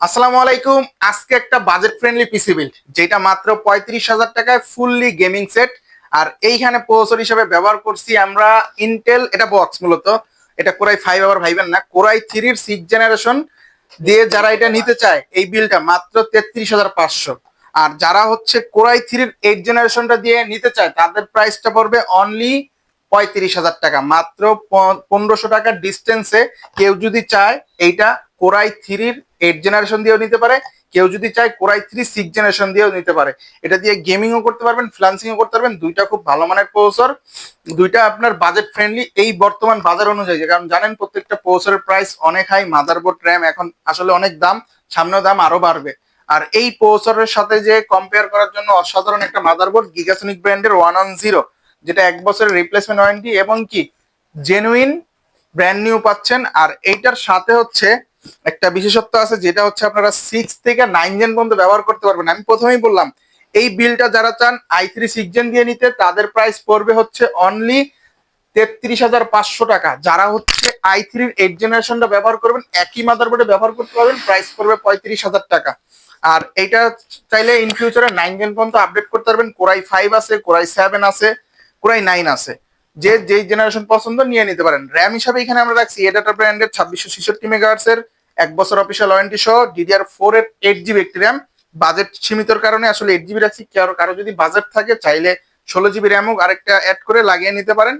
আসসালামু আলাইকুম। আজকে একটা বাজেট ফ্রেন্ডলি পিসি বিল্ড যেটা মাত্র 35,000 টাকায় ফুললি গেমিং সেট। আর এইখানে প্রসেসর হিসেবে ব্যবহার করছি আমরা ইন্টেল, এটা বক্স মূলত। এটা কোরাই 5 আবার ভাইবেন না, কোরাই 3 সিক্স জেনারেশন দিয়ে যারা এটা নিতে চায় এই বিলটা মাত্র 33,500। আর যারা হচ্ছে কোরাই 3 8 জেনারেশনটা দিয়ে নিতে চায় তাদের প্রাইসটা পড়বে অনলি 35,000 টাকা। মাত্র 1500 টাকার ডিস্টেন্সে কেউ যদি চায় এইটা কোরাই 8 জেনারেশন দিয়েও নিতে পারে, কেউ যদি চায় কোরাই 6 জেনারেশন দিয়েও নিতে পারে। এটা দিয়ে গেমিংও করতে পারবেন, ফ্রিল্যান্সিংও করতে পারবেন। দুইটা খুব ভালো মানের প্রসেসর, দুইটা আপনার বাজেট ফ্রেন্ডলি এই বর্তমান বাজার অনুযায়ী। কারণ জানেন প্রত্যেকটা প্রসেসরের প্রাইস অনেক হাই, মাদারবোর্ড র্যাম এখন আসলে অনেক দাম, সামনেও দাম আরো বাড়বে। আর এই প্রসেসরের সাথে যে কম্পেয়ার করার জন্য অসাধারণ একটা মাদারবোর্ড গিগাসনিক ব্র্যান্ডের 110, যেটা 1 বছরের রিপ্লেসমেন্ট ওয়ারেন্টি এবং কি জেনুইন ব্র্যান্ড নিউ পাচ্ছেন। আর এইটার সাথে হচ্ছে একটা বিশেষত্ব আছে, যেটা হচ্ছে আপনারা 6 থেকে 9 জেন পর্যন্ত ব্যবহার করতে পারবেন। আমি প্রথমেই বললাম এই বিলটা যারা চান i3 6 জেন দিয়ে নিতে তাদের প্রাইস পড়বে হচ্ছে অনলি 33,500 টাকা। যারা হচ্ছে i3 8 জেনারেশনটা ব্যবহার করবেন, একই মাদারবোর্ডে ব্যবহার করতে পারবেন, প্রাইস পড়বে 35,000 টাকা। আর এইটা চাইলে ইন ফিউচারে 9 জেন পর্যন্ত আপডেট করতে পারবেন। কোরাই 5 আছে, কোরাই 7 আছে, কোরাই 9 আছে, যে যেই জেনারেশন পছন্দ নিয়ে নিতে পারেন। র্যাম হিসাবে এখানে আমরা রাখছি এডাটা ব্র্যান্ডের 2666 মেগাহার্টজ এর 1 বছর অফিসিয়াল ওয়ারেন্টি সহ DDR4 এর 8 GB একটি র্যাম। বাজেট সীমিতর কারণে আসলে 8 GB রাখছি। কারো যদি বাজেট থাকে চাইলে 16 GB র্যামও আরেকটা অ্যাড করে লাগিয়ে নিতে পারেন।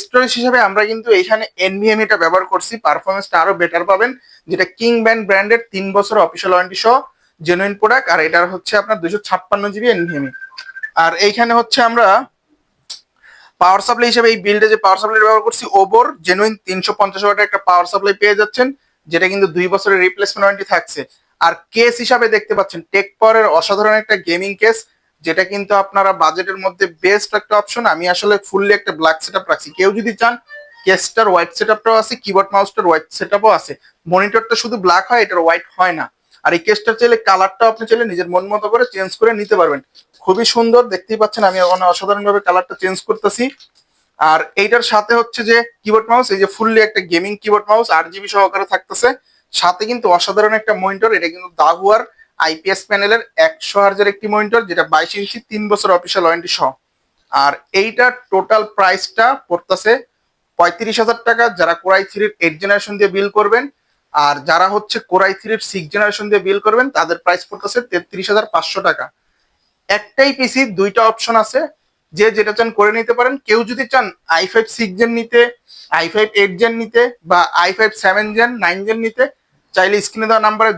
স্টোরেজ হিসেবে আমরা কিন্তু এখানে NVMe টা ব্যবহার করছি, পারফরমেন্সটা আরো বেটার পাবেন, যেটা কিং ব্র্যান্ডের 3 বছর অফিসিয়াল ওয়ারেন্টি সহ জেনুইন প্রোডাক্ট। আর এটার হচ্ছে আপনার 256 GB NVMe। আর এইখানে হচ্ছে আমরা পাওয়ার সাপ্লাই হিসেবে এই বিল্ডে যে পাওয়ার সাপ্লাই ব্যবহার করছি ওবোর জেনুইন 350 ওয়াটের একটা পাওয়ার সাপ্লাই পেয়ে যাচ্ছেন, যেটা কিন্তু 2 বছরের রিপ্লেসমেন্ট ওয়ারেন্টি থাকছে। আর কেস হিসাবে দেখতে পাচ্ছেন টেক পাওয়ারের অসাধারণ একটা গেমিং কেস, যেটা কিন্তু আপনারা বাজেটের মধ্যে বেস্ট একটা অপশন। আমি আসলে ফুললি একটা ব্ল্যাক সেটআপ রাখছি, কেউ যদি চান কেসটার হোয়াইট সেটআপটাও আছে, কিবোর্ড মাউসটার হোয়াইট সেটআপও আছে। মনিটরটা শুধু ব্ল্যাক হয়, এটার হোয়াইট হয় না। আর এই কেসটার চাইলে কালারটাও আপনি চাইলে নিজের মন মতো করে চেঞ্জ করে নিতে পারবেন। খুবই সুন্দর, দেখতেই পাচ্ছেন আমি অসাধারণ ভাবে কালারটা চেঞ্জ করতেছি। আর এইটার সাথে হচ্ছে যে কিবোর্ড মাউস, এই যে ফুললি একটা গেমিং কিবোর্ড মাউস 8 GB সহকারে থাকতেছে। সাথে কিন্তু অসাধারণ একটা মনিটর, এটা কিন্তু দাহুয়ার IPS প্যানেলের 100 হার্জের একটি মনিটর, যেটা 22 ইঞ্চি 3 বছর অফিসিয়াল ওয়ারেন্টি সহ। আর এইটার টোটাল প্রাইসটা পড়তেছে 35,000 টাকা যারা কোরাই 8 জেনারেশন দিয়ে বিল করবেন। আর যারা হচ্ছে কোরাই 6 জেনারেশন দিয়ে বিল করবেন তাদের প্রাইস পড়তেছে 33,500 টাকা। একটাই পিসি, দুইটা অপশন আছে, যে যেটা চান করে নিতে পারেন। কেউ যদি চান i5 6 জেন নিতে, i5 8 জেন নিতে বা i5 7 জেন 9 জেন নিতে, চাইলে স্ক্রিনে দেওয়া নাম্বারে